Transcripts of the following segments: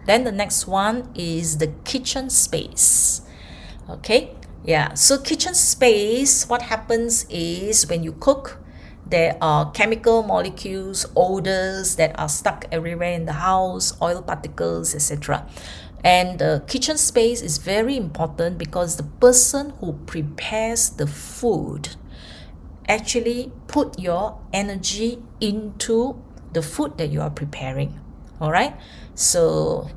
Then the next one is the kitchen space. Okay, yeah, so kitchen space, what happens is when you cook, there are chemical molecules, odors that are stuck everywhere in the house, oil particles, etc. And the kitchen space is very important because the person who prepares the food actually put your energy into the food that you are preparing. All right, so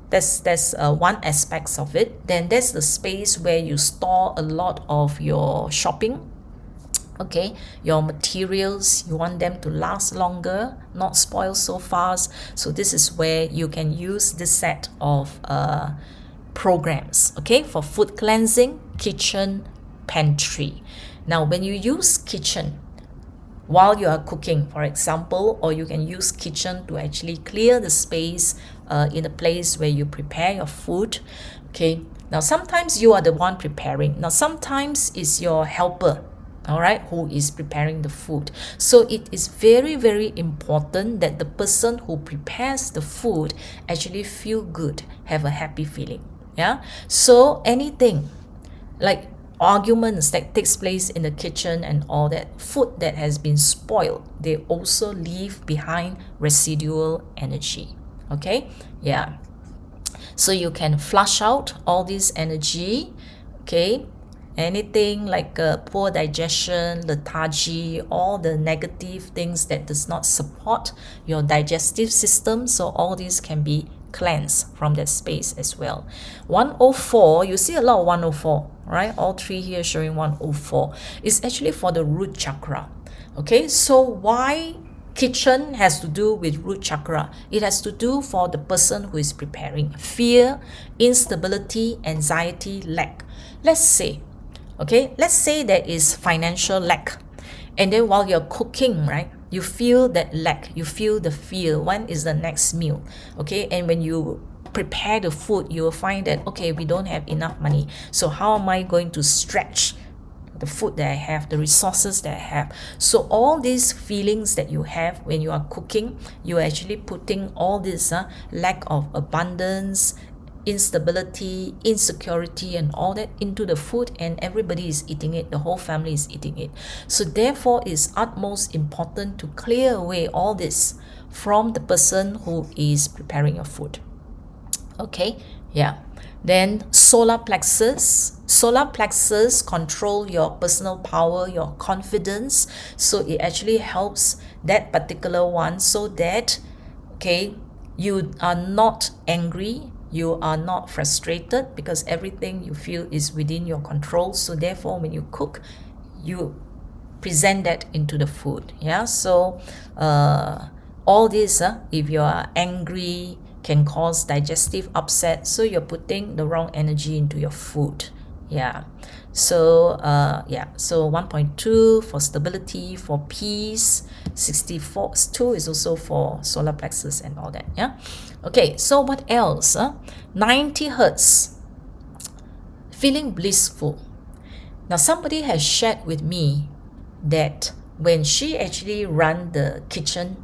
that's one aspect of it. Then there's the space where you store a lot of your shopping. Okay, your materials, you want them to last longer, not spoil so fast. So this is where you can use this set of programs, okay, for food cleansing, kitchen, pantry. Now when you use kitchen while you are cooking, for example, or you can use kitchen to actually clear the space in a place where you prepare your food. Okay, now sometimes you are the one preparing, now sometimes it's your helper, all right, who is preparing the food. So it is very, very important that the person who prepares the food actually feel good, have a happy feeling. Yeah, so anything like arguments that takes place in the kitchen and all that, food that has been spoiled, they also leave behind residual energy. Okay, yeah, so you can flush out all this energy. Okay, anything like poor digestion, lethargy, all the negative things that does not support your digestive system, so all these can be cleansed from that space as well. 104, you see a lot of 104, right? All three here showing 104 is actually for the root chakra. Okay, so why kitchen has to do with root chakra? It has to do for the person who is preparing. Fear, instability, anxiety, lack. Let's say there is financial lack, and then while you're cooking, right, you feel that lack, you feel the fear, when is the next meal? Okay, and when you prepare the food, you will find that, okay, we don't have enough money, so how am I going to stretch the food that I have, the resources that I have? So all these feelings that you have when you are cooking, you're actually putting all this lack of abundance, instability, insecurity, and all that into the food, and everybody is eating it, the whole family is eating it. So therefore it's utmost important to clear away all this from the person who is preparing your food. Okay, yeah. Then solar plexus control your personal power, your confidence. So it actually helps that particular one, so that, okay, you are not angry, you are not frustrated, because everything you feel is within your control. So therefore when you cook, you present that into the food. Yeah, so all this, if you are angry, can cause digestive upset, so you're putting the wrong energy into your food. Yeah, so so 1.2 for stability, for peace. 64.2 is also for solar plexus and all that. Yeah, okay, so what else? 90 hertz, feeling blissful. Now somebody has shared with me that when she actually run the kitchen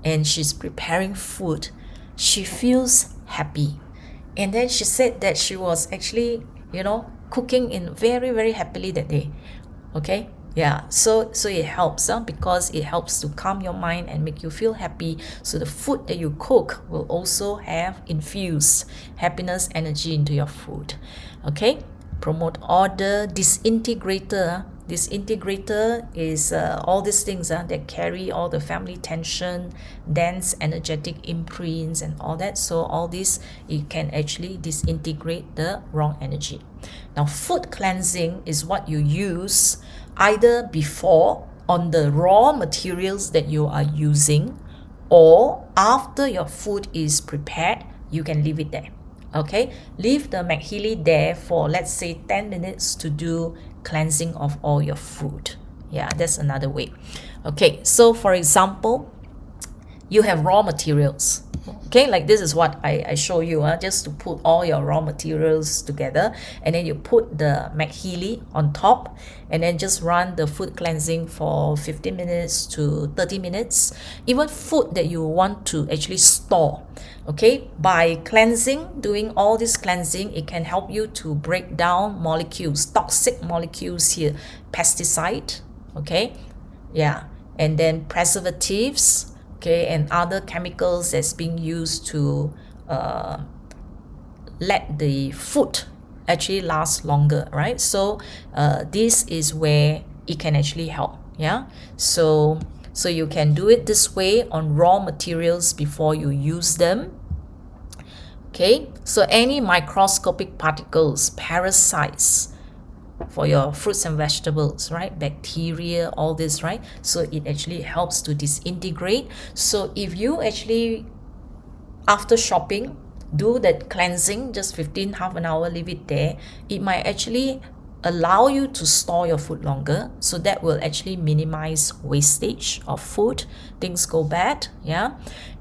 and she's preparing food, she feels happy. And then she said that she was actually, cooking in very, very happily that day. Okay, yeah, so it helps because it helps to calm your mind and make you feel happy. So the food that you cook will also have infused happiness energy into your food. Okay, promote order. Disintegrator is all these things that carry all the family tension, dense energetic imprints and all that. So all this, it can actually disintegrate the wrong energy. Now food cleansing is what you use either before on the raw materials that you are using, or after your food is prepared. You can leave it there. Okay, leave the MagHealy there for, let's say, 10 minutes to do cleansing of all your food. Yeah, that's another way. Okay, so for example, you have raw materials. Okay, like this is what I show you, just to put all your raw materials together, and then you put the MagHealy on top, and then just run the food cleansing for 15 minutes to 30 minutes. Even food that you want to actually store, okay, by cleansing, doing all this cleansing, it can help you to break down molecules, toxic molecules here, pesticide, okay, yeah, and then preservatives, okay, and other chemicals that's being used to let the food actually last longer, right? So this is where it can actually help. Yeah, so you can do it this way on raw materials before you use them. Okay, so any microscopic particles, parasites for your fruits and vegetables, right, bacteria, all this, right, so it actually helps to disintegrate. So if you actually, after shopping, do that cleansing, just 15, half an hour, leave it there, it might actually allow you to store your food longer. So that will actually minimize wastage of food, things go bad. Yeah,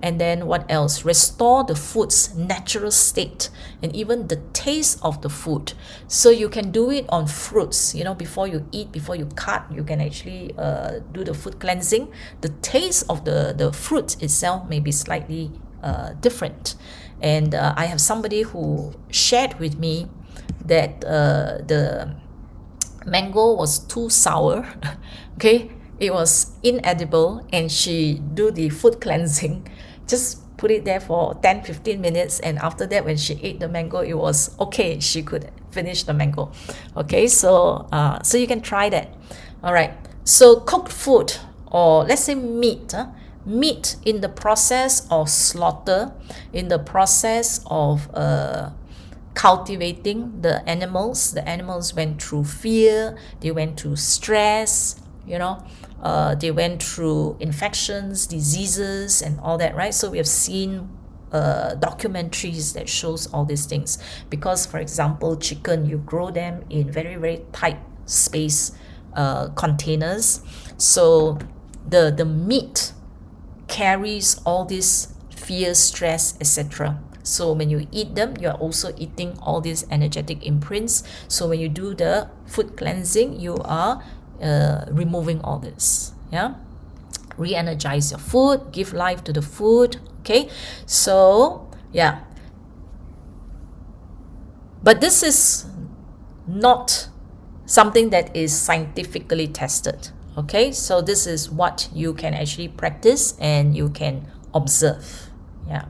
and then what else? Restore the food's natural state and even the taste of the food. So you can do it on fruits, you know, before you eat, before you cut, you can actually do the food cleansing. The taste of the fruit itself may be slightly different. And I have somebody who shared with me that the mango was too sour. Okay, it was inedible, and she do the food cleansing, just put it there for 10-15 minutes, and after that when she ate the mango, it was okay, she could finish the mango. Okay, so so you can try that. All right, so cooked food, or let's say meat, meat in the process of slaughter, in the process of cultivating the animals went through fear, they went through stress, you know, they went through infections, diseases, and all that, right? So we have seen documentaries that shows all these things. Because, for example, chicken, you grow them in very, very tight space containers, so the meat carries all this fear, stress, etc. So when you eat them, you are also eating all these energetic imprints. So when you do the food cleansing, you are removing all this. Yeah, re-energize your food, give life to the food. Okay, so yeah, but this is not something that is scientifically tested. Okay, so this is what you can actually practice and you can observe. Yeah.